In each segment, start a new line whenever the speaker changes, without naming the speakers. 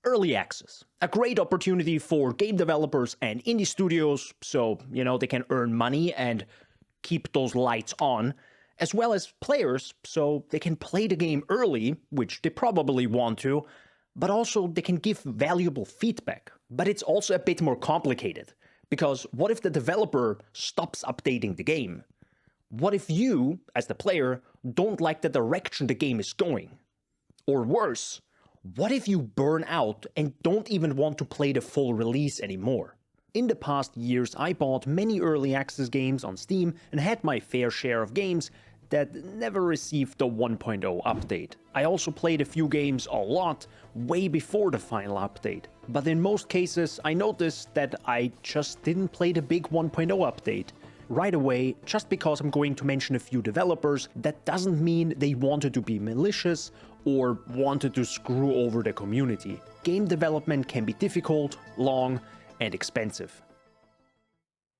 Early access. A great opportunity for game developers and indie studios, so, they can earn money and keep those lights on, as well as players, so they can play the game early, which they probably want to, but also they can give valuable feedback. But it's also a bit more complicated, because what if the developer stops updating the game? What if you, as the player, don't like the direction the game is going? Or worse, what if you burn out and don't even want to play the full release anymore? In the past years, I bought many early access games on Steam and had my fair share of games that never received the 1.0 update. I also played a few games a lot way before the final update. But in most cases, I noticed that I just didn't play the big 1.0 update right away. Just because I'm going to mention a few developers, that doesn't mean they wanted to be malicious or wanted to screw over the community. Game development can be difficult, long, and expensive.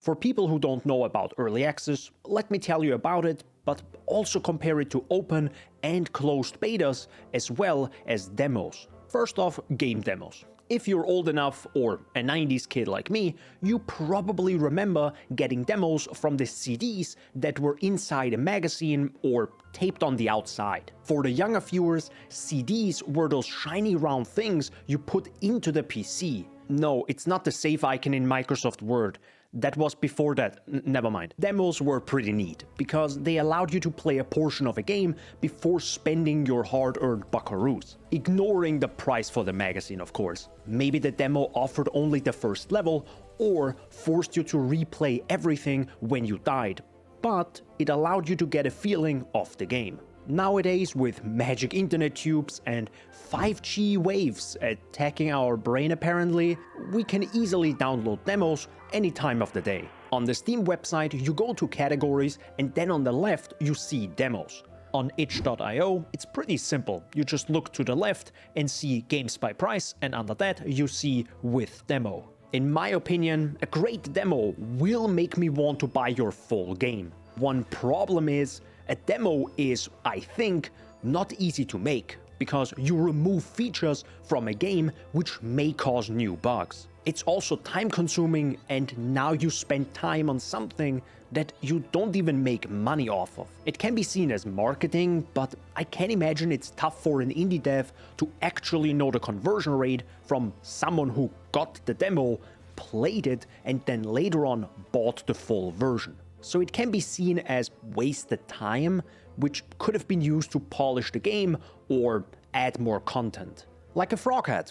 For people who don't know about early access, let me tell you about it, but also compare it to open and closed betas as well as demos. First off, game demos. If you're old enough, or a 90s kid like me, you probably remember getting demos from the CDs that were inside a magazine or taped on the outside. For the younger viewers, CDs were those shiny round things you put into the PC. No, it's not the save icon in Microsoft Word. That was before that, never mind. Demos were pretty neat, because they allowed you to play a portion of a game before spending your hard-earned buckaroos. Ignoring the price for the magazine, of course. Maybe the demo offered only the first level, or forced you to replay everything when you died, but it allowed you to get a feeling of the game. Nowadays, with magic internet tubes and 5G waves attacking our brain apparently, we can easily download demos any time of the day. On the Steam website, you go to categories and then on the left you see demos. On itch.io, it's pretty simple. You just look to the left and see games by price, and under that you see with demo. In my opinion, a great demo will make me want to buy your full game. One problem is, a demo is, I think, not easy to make, because you remove features from a game which may cause new bugs. It's also time consuming, and now you spend time on something that you don't even make money off of. It can be seen as marketing, but I can imagine it's tough for an indie dev to actually know the conversion rate from someone who got the demo, played it, and then later on bought the full version. So it can be seen as wasted time, which could have been used to polish the game or add more content. Like a frog head.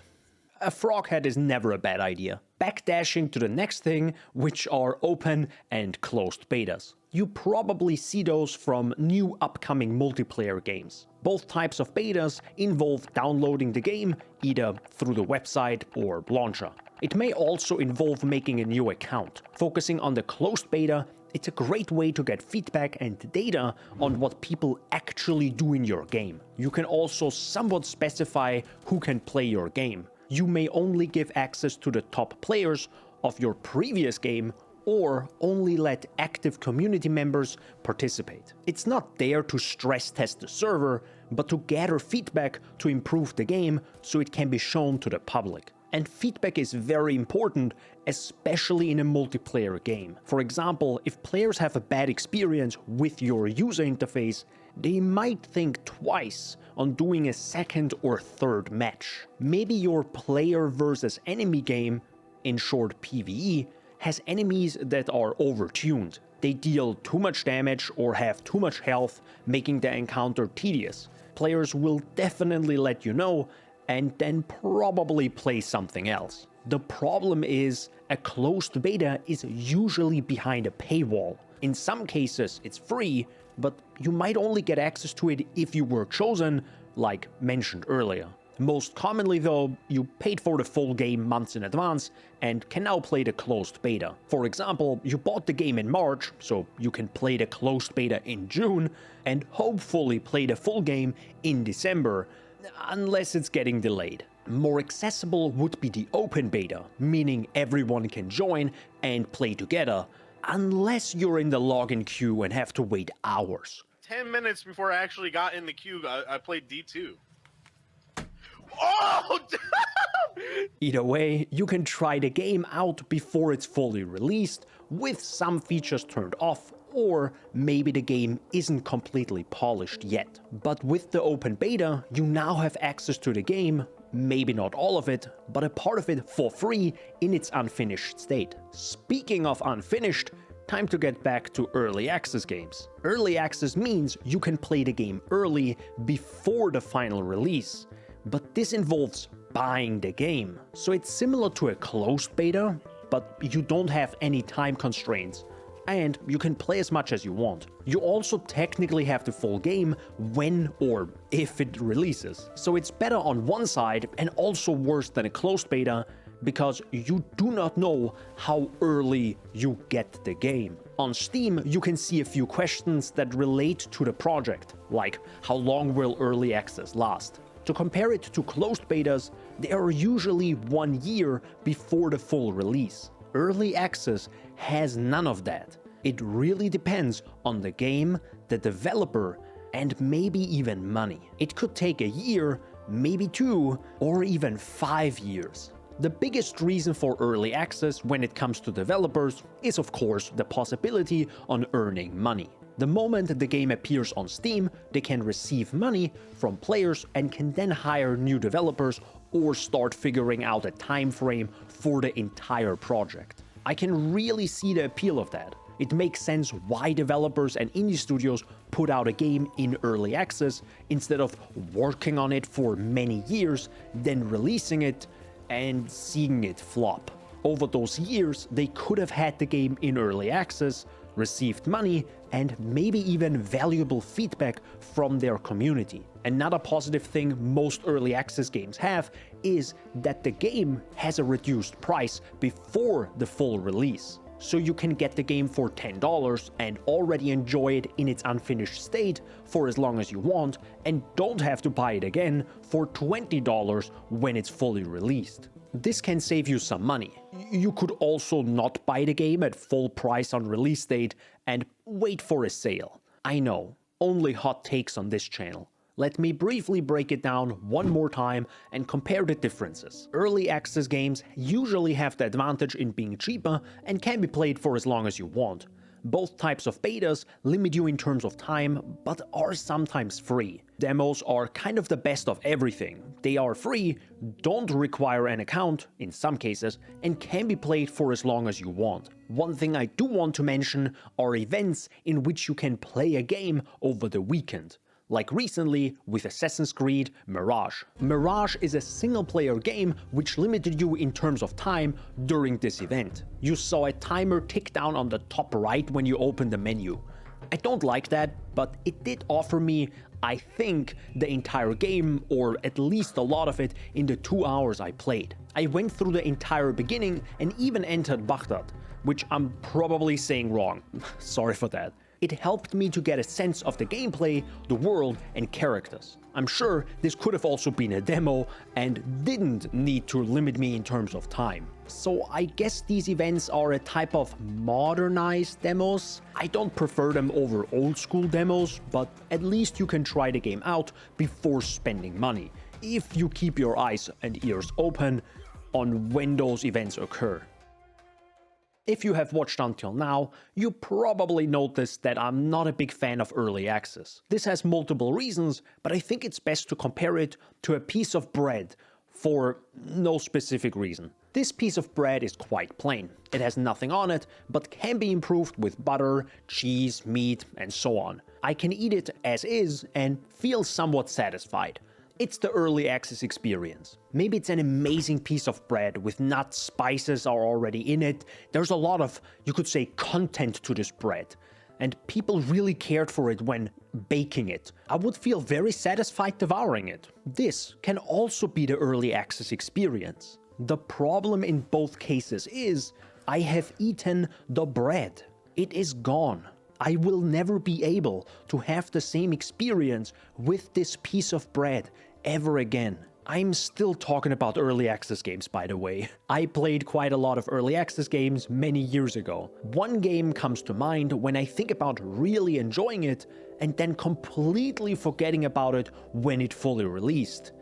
A frog head is never a bad idea. Backdashing to the next thing, which are open and closed betas. You probably see those from new upcoming multiplayer games. Both types of betas involve downloading the game, either through the website or launcher. It may also involve making a new account. Focusing on the closed beta, it's a great way to get feedback and data on what people actually do in your game. You can also somewhat specify who can play your game. You may only give access to the top players of your previous game, or only let active community members participate. It's not there to stress test the server, but to gather feedback to improve the game so it can be shown to the public. And feedback is very important, especially in a multiplayer game. For example, if players have a bad experience with your user interface, they might think twice on doing a second or third match. Maybe your player versus enemy game, in short PvE, has enemies that are overtuned. They deal too much damage or have too much health, making the encounter tedious. Players will definitely let you know, and then probably play something else. The problem is, a closed beta is usually behind a paywall. In some cases it's free, but you might only get access to it if you were chosen, like mentioned earlier. Most commonly though, you paid for the full game months in advance and can now play the closed beta. For example, you bought the game in March, so you can play the closed beta in June, and hopefully play the full game in December, unless it's getting delayed. More accessible would be the open beta, meaning everyone can join and play together, unless you're in the login queue and have to wait hours.
10 minutes before I actually got in the queue, I played D2. Oh!
Either way, you can try the game out before it's fully released, with some features turned off, or maybe the game isn't completely polished yet. But with the open beta, you now have access to the game, maybe not all of it, but a part of it for free in its unfinished state. Speaking of unfinished, time to get back to early access games. Early access means you can play the game early before the final release, but this involves buying the game. So it's similar to a closed beta, but you don't have any time constraints, and you can play as much as you want. You also technically have the full game when or if it releases. So it's better on one side and also worse than a closed beta, because you do not know how early you get the game. On Steam, you can see a few questions that relate to the project, like how long will early access last? To compare it to closed betas, they are usually 1 year before the full release. Early access has none of that. It really depends on the game, the developer, and maybe even money. It could take a year, maybe 2, or even 5 years. The biggest reason for early access when it comes to developers is of course the possibility on earning money. The moment the game appears on Steam, they can receive money from players and can then hire new developers or start figuring out a time frame for the entire project. I can really see the appeal of that. It makes sense why developers and indie studios put out a game in early access instead of working on it for many years, then releasing it and seeing it flop. Over those years, they could have had the game in early access, received money, and maybe even valuable feedback from their community. Another positive thing most early access games have is that the game has a reduced price before the full release. So you can get the game for $10 and already enjoy it in its unfinished state for as long as you want, and don't have to buy it again for $20 when it's fully released. This can save you some money. You could also not buy the game at full price on release date and wait for a sale. I know, only hot takes on this channel. Let me briefly break it down one more time and compare the differences. Early access games usually have the advantage in being cheaper and can be played for as long as you want. Both types of betas limit you in terms of time, but are sometimes free. Demos are kind of the best of everything. They are free, don't require an account, in some cases, and can be played for as long as you want. One thing I do want to mention are events in which you can play a game over the weekend. Like recently with Assassin's Creed Mirage. Mirage is a single-player game which limited you in terms of time during this event. You saw a timer tick down on the top right when you opened the menu. I don't like that, but it did offer me, I think, the entire game, or at least a lot of it, in the 2 hours I played. I went through the entire beginning and even entered Baghdad, which I'm probably saying wrong. Sorry for that. It helped me to get a sense of the gameplay, the world, and characters. I'm sure this could have also been a demo and didn't need to limit me in terms of time. So I guess these events are a type of modernized demos. I don't prefer them over old school demos, but at least you can try the game out before spending money, if you keep your eyes and ears open on when those events occur. If you have watched until now, you probably noticed that I'm not a big fan of early access. This has multiple reasons, but I think it's best to compare it to a piece of bread for no specific reason. This piece of bread is quite plain. It has nothing on it, but can be improved with butter, cheese, meat, and so on. I can eat it as is and feel somewhat satisfied. It's the early access experience. Maybe it's an amazing piece of bread with nuts, spices are already in it. There's a lot of, you could say, content to this bread. And people really cared for it when baking it. I would feel very satisfied devouring it. This can also be the early access experience. The problem in both cases is, I have eaten the bread. It is gone. I will never be able to have the same experience with this piece of bread ever again. I'm still talking about early access games, by the way. I played quite a lot of early access games many years ago. One game comes to mind when I think about really enjoying it and then completely forgetting about it when it fully released.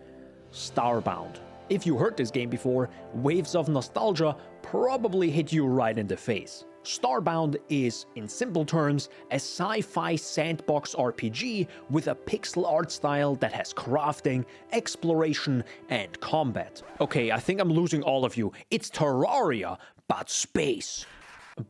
Starbound. If you heard this game before, waves of nostalgia probably hit you right in the face. Starbound is, in simple terms, a sci-fi sandbox RPG with a pixel art style that has crafting, exploration, and combat. Okay, I think I'm losing all of you. It's Terraria, but space.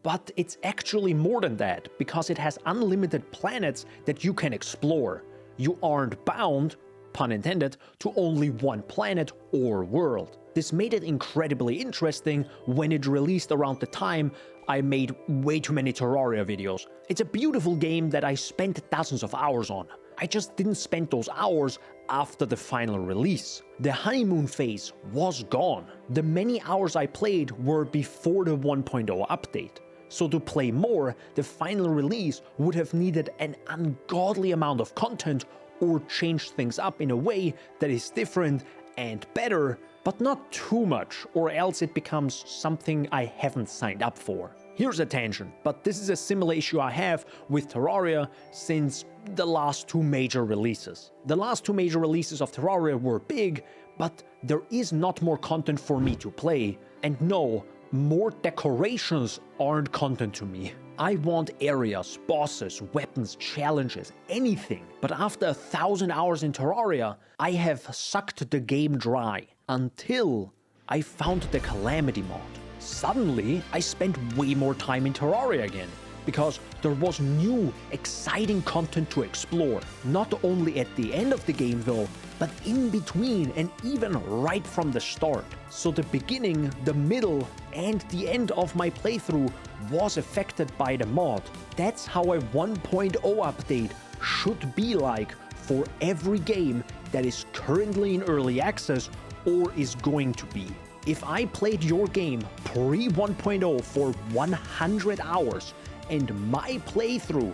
But it's actually more than that, because it has unlimited planets that you can explore. You aren't bound, pun intended, to only one planet or world. This made it incredibly interesting when it released around the time I made way too many Terraria videos. It's a beautiful game that I spent dozens of hours on. I just didn't spend those hours after the final release. The honeymoon phase was gone. The many hours I played were before the 1.0 update. So to play more, the final release would have needed an ungodly amount of content or change things up in a way that is different and better, but not too much, or else it becomes something I haven't signed up for. Here's a tangent, but this is a similar issue I have with Terraria since the last two major releases. The last two major releases of Terraria were big, but there is not more content for me to play, and no, more decorations aren't content to me. I want areas, bosses, weapons, challenges, anything. But after 1,000 hours in Terraria, I have sucked the game dry until I found the Calamity Mod. Suddenly, I spent way more time in Terraria again, because there was new, exciting content to explore. Not only at the end of the game though, but in between and even right from the start. So the beginning, the middle, and the end of my playthrough was affected by the mod. That's how a 1.0 update should be like for every game that is currently in early access or is going to be. If I played your game pre 1.0 for 100 hours and my playthrough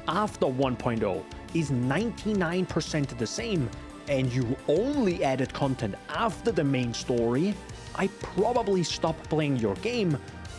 after 1.0 is 99% the same, and you only added content after the main story, I probably stop playing your game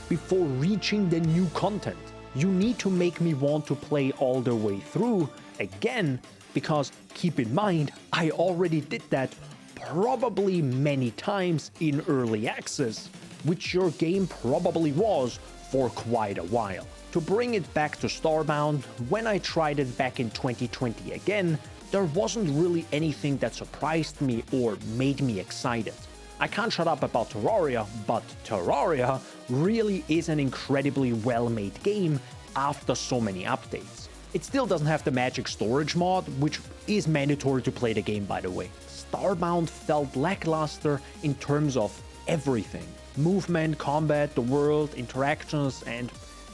before reaching the new content. You need to make me want to play all the way through again, because keep in mind, I already did that probably many times in early access, which your game probably was for quite a while. To bring it back to Starbound, when I tried it back in 2020 again, there wasn't really anything that surprised me or made me excited. I can't shut up about Terraria, but Terraria really is an incredibly well-made game after so many updates. It still doesn't have the magic storage mod, which is mandatory to play the game by the way. Starbound felt lackluster in terms of everything. Movement, combat, the world, interactions, and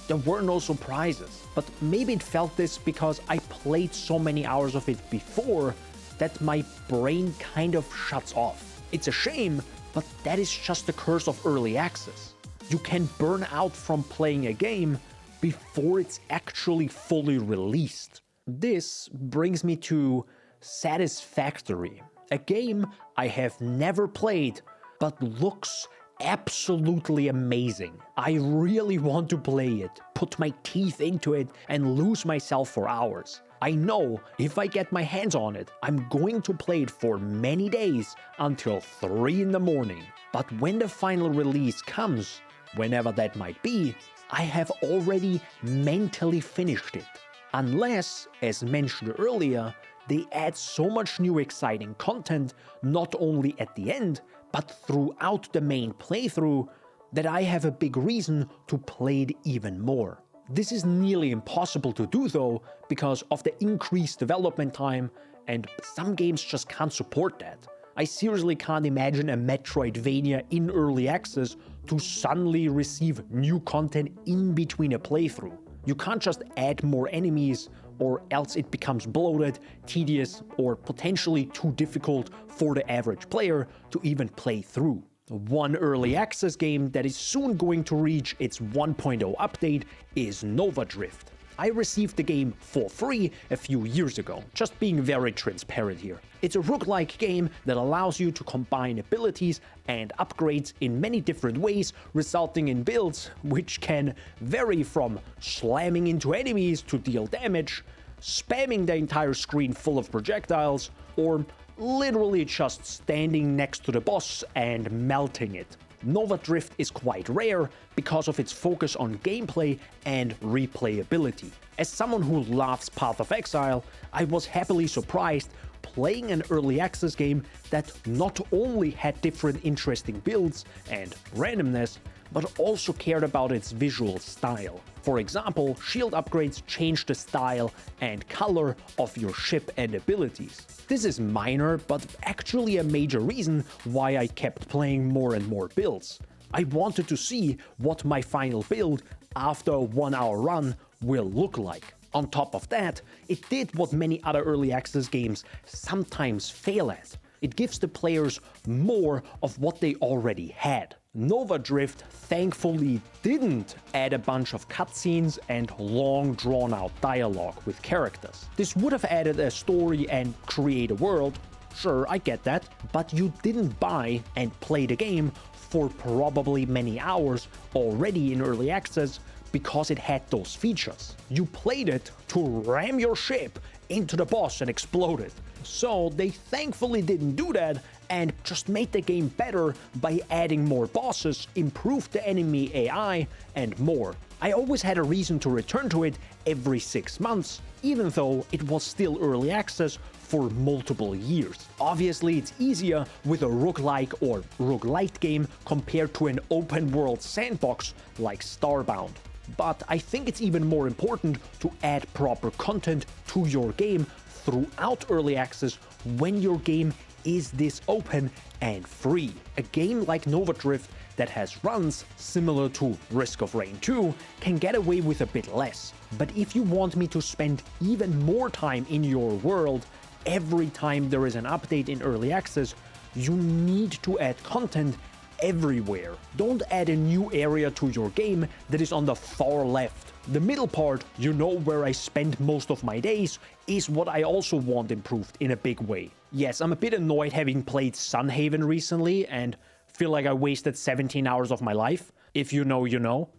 there were no surprises. But maybe it felt this because I played so many hours of it before that my brain kind of shuts off. It's a shame, but that is just the curse of early access. You can burn out from playing a game before it's actually fully released. This brings me to Satisfactory, a game I have never played, but looks absolutely amazing. I really want to play it, put my teeth into it, and lose myself for hours. I know if I get my hands on it, I'm going to play it for many days until 3 in the morning. But when the final release comes, whenever that might be, I have already mentally finished it. Unless, as mentioned earlier, they add so much new exciting content, not only at the end, but throughout the main playthrough, that I have a big reason to play it even more. This is nearly impossible to do though, because of the increased development time, and some games just can't support that. I seriously can't imagine a Metroidvania in early access to suddenly receive new content in between a playthrough. You can't just add more enemies, or else it becomes bloated, tedious, or potentially too difficult for the average player to even play through. One early access game that is soon going to reach its 1.0 update is Nova Drift. I received the game for free a few years ago, just being very transparent here. It's a roguelike game that allows you to combine abilities and upgrades in many different ways, resulting in builds which can vary from slamming into enemies to deal damage, spamming the entire screen full of projectiles, or literally just standing next to the boss and melting it. Nova Drift is quite rare because of its focus on gameplay and replayability. As someone who loves Path of Exile, I was happily surprised playing an early access game that not only had different interesting builds and randomness, but also cared about its visual style. For example, shield upgrades change the style and color of your ship and abilities. This is minor, but actually a major reason why I kept playing more and more builds. I wanted to see what my final build after a 1 hour run will look like. On top of that, it did what many other early access games sometimes fail at. It gives the players more of what they already had. Nova Drift thankfully didn't add a bunch of cutscenes and long drawn-out dialogue with characters. This would have added a story and create a world, sure, I get that, but you didn't buy and play the game for probably many hours already in early access because it had those features. You played it to ram your ship into the boss and explode it. So they thankfully didn't do that and just made the game better by adding more bosses, improved the enemy AI, and more. I always had a reason to return to it every 6 months, even though it was still early access for multiple years. Obviously, it's easier with a roguelike or roguelite game compared to an open world sandbox like Starbound. But I think it's even more important to add proper content to your game throughout early access when your game is this open and free. A game like Nova Drift that has runs similar to Risk of Rain 2 can get away with a bit less. But if you want me to spend even more time in your world every time there is an update in early access, you need to add content everywhere. Don't add a new area to your game that is on the far left. The middle part, you know, where I spend most of my days, is what I also want improved in a big way. Yes, I'm a bit annoyed having played Sunhaven recently and feel like I wasted 17 hours of my life. If you know, you know.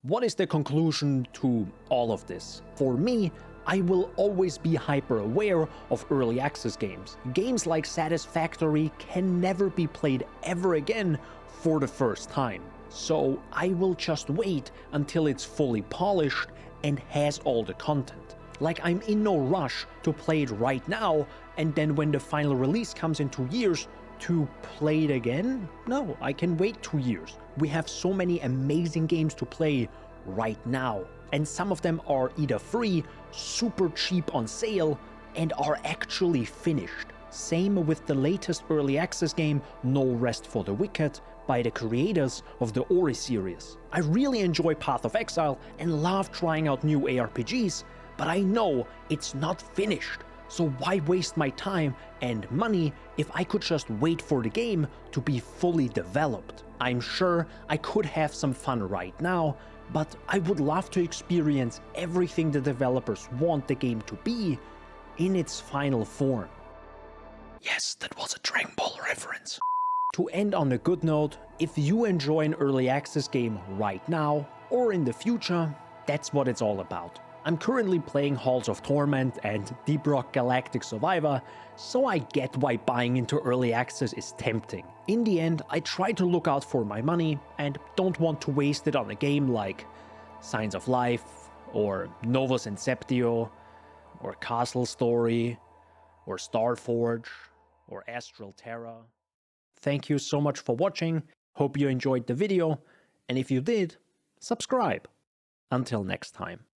What is the conclusion to all of this? For me, I will always be hyper aware of early access games. Games like Satisfactory can never be played ever again for the first time. So I will just wait until it's fully polished and has all the content. Like, I'm in no rush to play it right now and then when the final release comes in 2 years to play it again? No, I can wait 2 years. We have so many amazing games to play right now. And some of them are either free, super cheap on sale, and are actually finished. Same with the latest early access game, No Rest for the Wicked, by the creators of the Ori series. I really enjoy Path of Exile and love trying out new ARPGs, but I know it's not finished. So why waste my time and money if I could just wait for the game to be fully developed? I'm sure I could have some fun right now, but I would love to experience everything the developers want the game to be in its final form. Yes, that was a Dragon Ball reference. To end on a good note, if you enjoy an early access game right now or in the future, that's what it's all about. I'm currently playing Halls of Torment and Deep Rock Galactic Survivor, so I get why buying into early access is tempting. In the end, I try to look out for my money and don't want to waste it on a game like Signs of Life, or Novus Inceptio, or Castle Story, or Starforge, or Astral Terra. Thank you so much for watching, hope you enjoyed the video, and if you did, subscribe. Until next time.